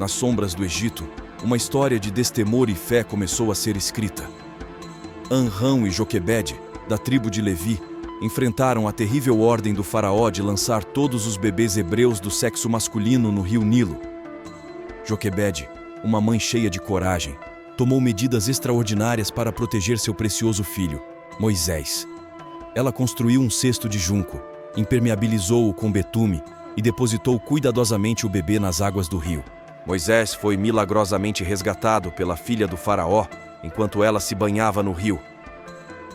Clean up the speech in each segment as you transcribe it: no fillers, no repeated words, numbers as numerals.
nas sombras do Egito, uma história de destemor e fé começou a ser escrita. Anrão e Joquebede, da tribo de Levi, enfrentaram a terrível ordem do faraó de lançar todos os bebês hebreus do sexo masculino no rio Nilo. Joquebede, uma mãe cheia de coragem, tomou medidas extraordinárias para proteger seu precioso filho, Moisés. Ela construiu um cesto de junco, impermeabilizou-o com betume e depositou cuidadosamente o bebê nas águas do rio. Moisés foi milagrosamente resgatado pela filha do faraó enquanto ela se banhava no rio.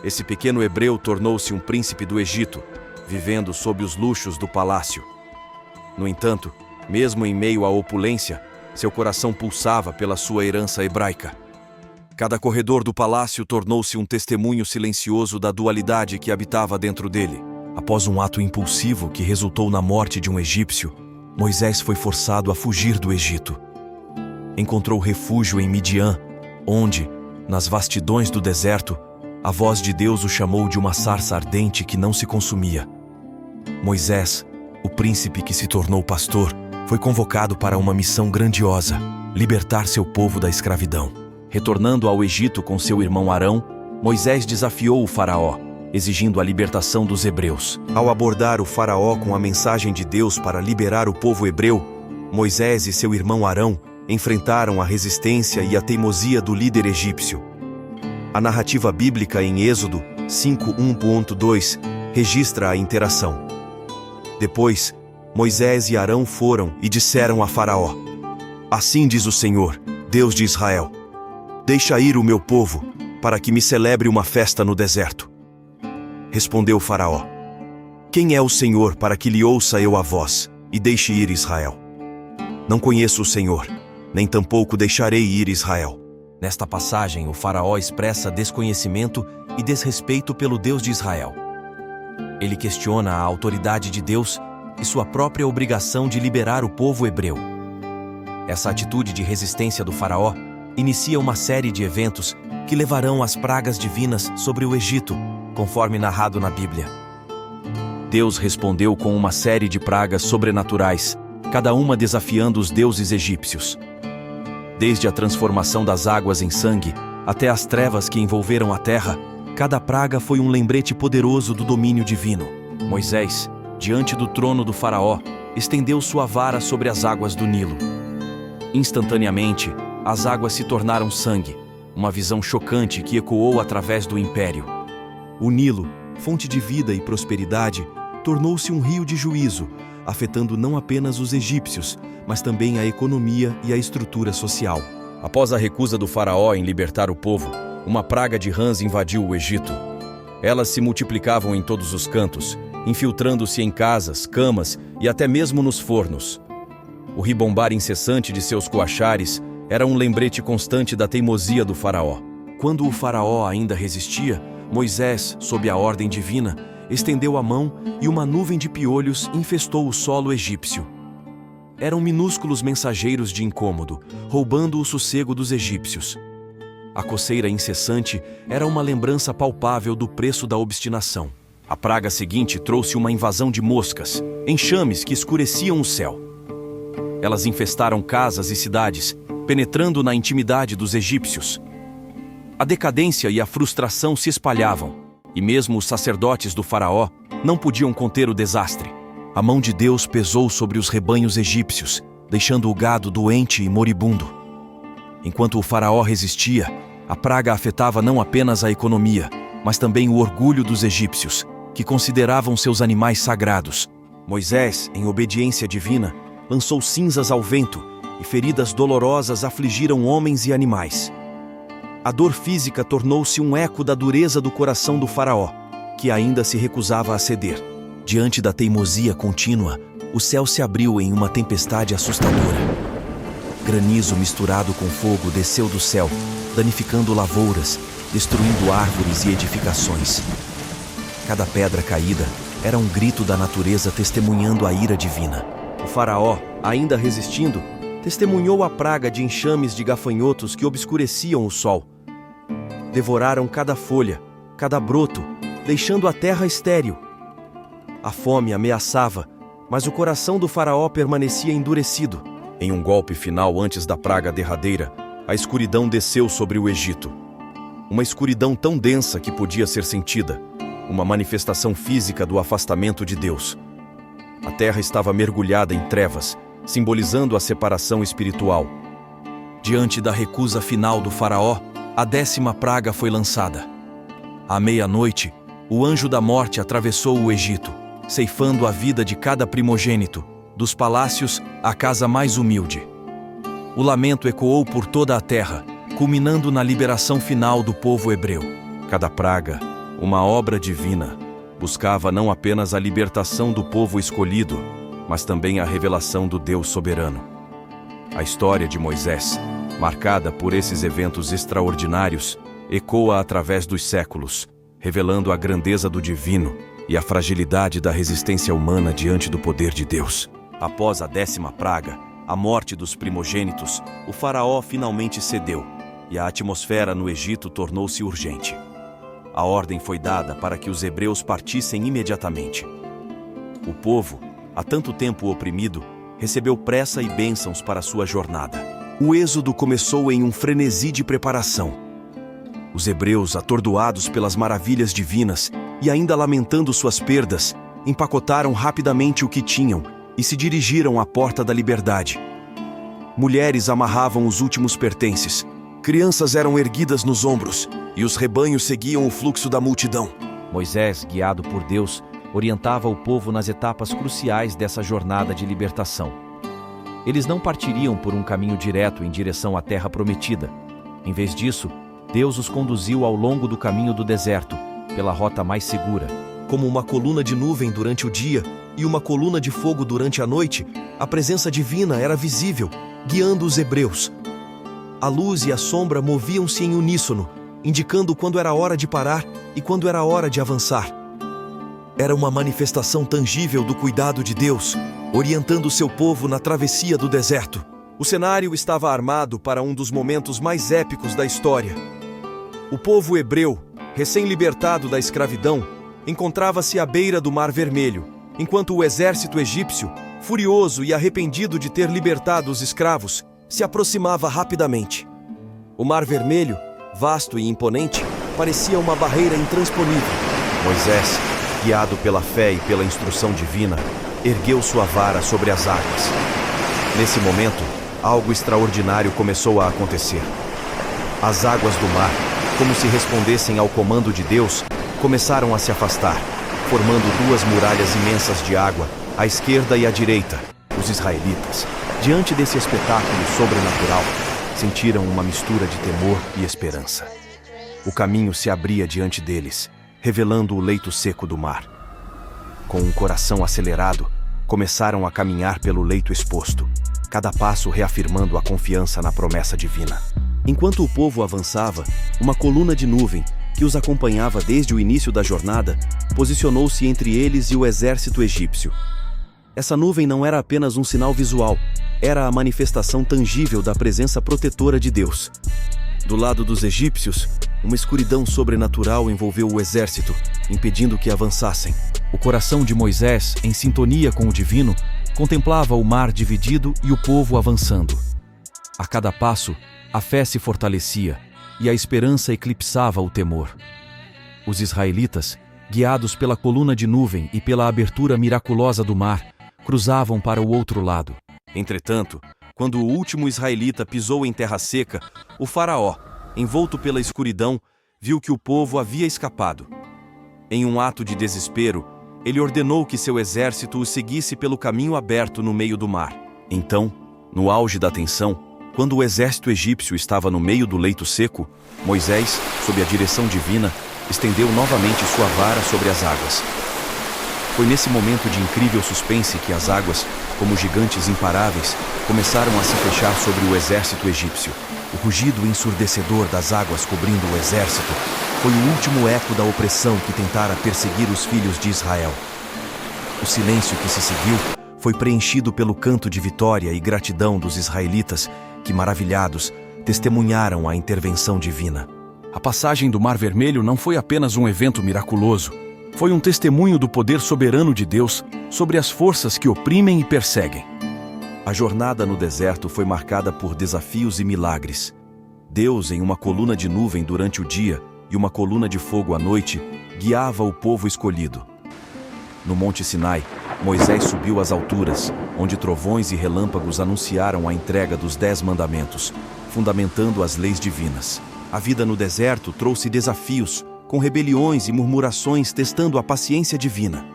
Esse pequeno hebreu tornou-se um príncipe do Egito, vivendo sob os luxos do palácio. No entanto, mesmo em meio à opulência, seu coração pulsava pela sua herança hebraica. Cada corredor do palácio tornou-se um testemunho silencioso da dualidade que habitava dentro dele. Após um ato impulsivo que resultou na morte de um egípcio, Moisés foi forçado a fugir do Egito. Encontrou refúgio em Midian, onde, nas vastidões do deserto, a voz de Deus o chamou de uma sarça ardente que não se consumia. Moisés, o príncipe que se tornou pastor, foi convocado para uma missão grandiosa: libertar seu povo da escravidão. Retornando ao Egito com seu irmão Arão, Moisés desafiou o faraó, exigindo a libertação dos hebreus. Ao abordar o faraó com a mensagem de Deus para liberar o povo hebreu, Moisés e seu irmão Arão enfrentaram a resistência e a teimosia do líder egípcio. A narrativa bíblica em Êxodo 5:1.2 registra a interação. Depois, Moisés e Arão foram e disseram a Faraó: "Assim diz o Senhor, Deus de Israel: deixa ir o meu povo, para que me celebre uma festa no deserto." Respondeu Faraó: "Quem é o Senhor para que lhe ouça eu a voz e deixe ir Israel? Não conheço o Senhor, nem tampouco deixarei ir Israel." Nesta passagem, o faraó expressa desconhecimento e desrespeito pelo Deus de Israel. Ele questiona a autoridade de Deus e sua própria obrigação de liberar o povo hebreu. Essa atitude de resistência do faraó inicia uma série de eventos que levarão às pragas divinas sobre o Egito, conforme narrado na Bíblia. Deus respondeu com uma série de pragas sobrenaturais, cada uma desafiando os deuses egípcios. Desde a transformação das águas em sangue até as trevas que envolveram a terra, cada praga foi um lembrete poderoso do domínio divino. Moisés, diante do trono do faraó, estendeu sua vara sobre as águas do Nilo. Instantaneamente, as águas se tornaram sangue, uma visão chocante que ecoou através do império. O Nilo, fonte de vida e prosperidade, tornou-se um rio de juízo, afetando não apenas os egípcios, mas também a economia e a estrutura social. Após a recusa do faraó em libertar o povo, uma praga de rãs invadiu o Egito. Elas se multiplicavam em todos os cantos, infiltrando-se em casas, camas e até mesmo nos fornos. O ribombar incessante de seus coachares era um lembrete constante da teimosia do faraó. Quando o faraó ainda resistia, Moisés, sob a ordem divina, estendeu a mão e uma nuvem de piolhos infestou o solo egípcio. Eram minúsculos mensageiros de incômodo, roubando o sossego dos egípcios. A coceira incessante era uma lembrança palpável do preço da obstinação. A praga seguinte trouxe uma invasão de moscas, enxames que escureciam o céu. Elas infestaram casas e cidades, penetrando na intimidade dos egípcios. A decadência e a frustração se espalhavam, e mesmo os sacerdotes do faraó não podiam conter o desastre. A mão de Deus pesou sobre os rebanhos egípcios, deixando o gado doente e moribundo. Enquanto o faraó resistia, a praga afetava não apenas a economia, mas também o orgulho dos egípcios, que consideravam seus animais sagrados. Moisés, em obediência divina, lançou cinzas ao vento, e feridas dolorosas afligiram homens e animais. A dor física tornou-se um eco da dureza do coração do faraó, que ainda se recusava a ceder. Diante da teimosia contínua, o céu se abriu em uma tempestade assustadora. Granizo misturado com fogo desceu do céu, danificando lavouras, destruindo árvores e edificações. Cada pedra caída era um grito da natureza testemunhando a ira divina. O faraó, ainda resistindo, testemunhou a praga de enxames de gafanhotos que obscureciam o sol. Devoraram cada folha, cada broto, deixando a terra estéril. A fome ameaçava, mas o coração do faraó permanecia endurecido. Em um golpe final antes da praga derradeira, a escuridão desceu sobre o Egito. Uma escuridão tão densa que podia ser sentida, uma manifestação física do afastamento de Deus. A terra estava mergulhada em trevas, simbolizando a separação espiritual. Diante da recusa final do faraó, a 10ª praga foi lançada. À meia-noite, o anjo da morte atravessou o Egito, ceifando a vida de cada primogênito, dos palácios à casa mais humilde. O lamento ecoou por toda a terra, culminando na liberação final do povo hebreu. Cada praga, uma obra divina, buscava não apenas a libertação do povo escolhido, mas também a revelação do Deus soberano. A história de Moisés, marcada por esses eventos extraordinários, ecoa através dos séculos, revelando a grandeza do divino e a fragilidade da resistência humana diante do poder de Deus. Após a 10ª praga, a morte dos primogênitos, o faraó finalmente cedeu, e a atmosfera no Egito tornou-se urgente. A ordem foi dada para que os hebreus partissem imediatamente. O povo, há tanto tempo oprimido, recebeu pressa e bênçãos para sua jornada. O êxodo começou em um frenesi de preparação. Os hebreus, atordoados pelas maravilhas divinas e ainda lamentando suas perdas, empacotaram rapidamente o que tinham e se dirigiram à porta da liberdade. Mulheres amarravam os últimos pertences, crianças eram erguidas nos ombros e os rebanhos seguiam o fluxo da multidão. Moisés, guiado por Deus, orientava o povo nas etapas cruciais dessa jornada de libertação. Eles não partiriam por um caminho direto em direção à terra prometida. Em vez disso, Deus os conduziu ao longo do caminho do deserto, pela rota mais segura. Como uma coluna de nuvem durante o dia e uma coluna de fogo durante a noite, a presença divina era visível, guiando os hebreus. A luz e a sombra moviam-se em uníssono, indicando quando era hora de parar e quando era hora de avançar. Era uma manifestação tangível do cuidado de Deus, orientando seu povo na travessia do deserto. O cenário estava armado para um dos momentos mais épicos da história. O povo hebreu, recém-libertado da escravidão, encontrava-se à beira do Mar Vermelho, enquanto o exército egípcio, furioso e arrependido de ter libertado os escravos, se aproximava rapidamente. O Mar Vermelho, vasto e imponente, parecia uma barreira intransponível. Moisés, guiado pela fé e pela instrução divina, ergueu sua vara sobre as águas. Nesse momento, algo extraordinário começou a acontecer. As águas do mar, como se respondessem ao comando de Deus, começaram a se afastar, formando 2 muralhas imensas de água, à esquerda e à direita. Os israelitas, diante desse espetáculo sobrenatural, sentiram uma mistura de temor e esperança. O caminho se abria diante deles, revelando o leito seco do mar. Com um coração acelerado, começaram a caminhar pelo leito exposto, cada passo reafirmando a confiança na promessa divina. Enquanto o povo avançava, uma coluna de nuvem, que os acompanhava desde o início da jornada, posicionou-se entre eles e o exército egípcio. Essa nuvem não era apenas um sinal visual, era a manifestação tangível da presença protetora de Deus. Do lado dos egípcios, uma escuridão sobrenatural envolveu o exército, impedindo que avançassem. O coração de Moisés, em sintonia com o divino, contemplava o mar dividido e o povo avançando. A cada passo, a fé se fortalecia e a esperança eclipsava o temor. Os israelitas, guiados pela coluna de nuvem e pela abertura miraculosa do mar, cruzavam para o outro lado. Entretanto, quando o último israelita pisou em terra seca, o faraó, envolto pela escuridão, viu que o povo havia escapado. Em um ato de desespero, ele ordenou que seu exército o seguisse pelo caminho aberto no meio do mar. Então, no auge da tensão, quando o exército egípcio estava no meio do leito seco, Moisés, sob a direção divina, estendeu novamente sua vara sobre as águas. Foi nesse momento de incrível suspense que as águas, como gigantes imparáveis, começaram a se fechar sobre o exército egípcio. O rugido ensurdecedor das águas cobrindo o exército foi o último eco da opressão que tentara perseguir os filhos de Israel. O silêncio que se seguiu foi preenchido pelo canto de vitória e gratidão dos israelitas, que, maravilhados, testemunharam a intervenção divina. A passagem do Mar Vermelho não foi apenas um evento miraculoso. Foi um testemunho do poder soberano de Deus sobre as forças que oprimem e perseguem. A jornada no deserto foi marcada por desafios e milagres. Deus, em uma coluna de nuvem durante o dia e uma coluna de fogo à noite, guiava o povo escolhido. No Monte Sinai, Moisés subiu às alturas, onde trovões e relâmpagos anunciaram a entrega dos 10 mandamentos, fundamentando as leis divinas. A vida no deserto trouxe desafios, com rebeliões e murmurações testando a paciência divina.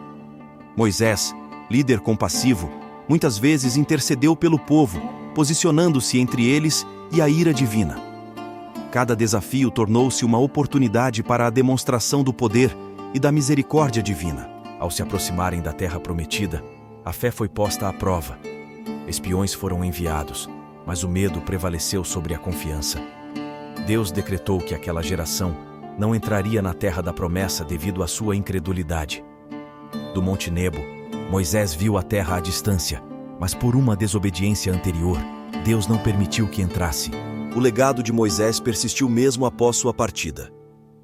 Moisés, líder compassivo, muitas vezes intercedeu pelo povo, posicionando-se entre eles e a ira divina. Cada desafio tornou-se uma oportunidade para a demonstração do poder e da misericórdia divina. Ao se aproximarem da terra prometida, a fé foi posta à prova. Espiões foram enviados, mas o medo prevaleceu sobre a confiança. Deus decretou que aquela geração não entraria na terra da promessa devido à sua incredulidade. Do Monte Nebo, Moisés viu a terra à distância, mas por uma desobediência anterior, Deus não permitiu que entrasse. O legado de Moisés persistiu mesmo após sua partida.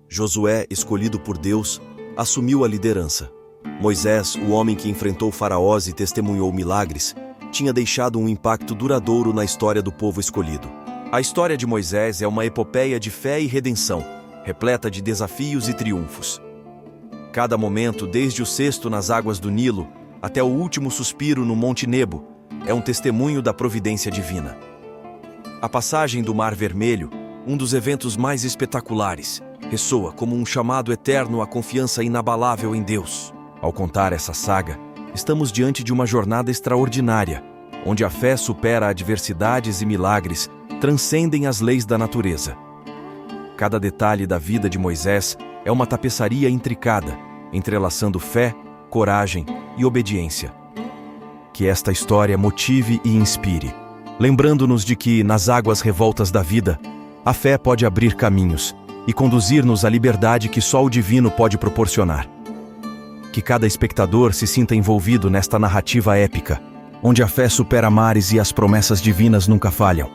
Josué, escolhido por Deus, assumiu a liderança. Moisés, o homem que enfrentou faraós e testemunhou milagres, tinha deixado um impacto duradouro na história do povo escolhido. A história de Moisés é uma epopeia de fé e redenção, repleta de desafios e triunfos. Cada momento, desde o cesto nas águas do Nilo até o último suspiro no Monte Nebo, é um testemunho da providência divina. A passagem do Mar Vermelho, um dos eventos mais espetaculares, ressoa como um chamado eterno à confiança inabalável em Deus. Ao contar essa saga, estamos diante de uma jornada extraordinária, onde a fé supera adversidades e milagres, transcendem as leis da natureza. Cada detalhe da vida de Moisés é uma tapeçaria intricada, entrelaçando fé, coragem e obediência. Que esta história motive e inspire, lembrando-nos de que, nas águas revoltas da vida, a fé pode abrir caminhos e conduzir-nos à liberdade que só o divino pode proporcionar. Que cada espectador se sinta envolvido nesta narrativa épica, onde a fé supera mares e as promessas divinas nunca falham.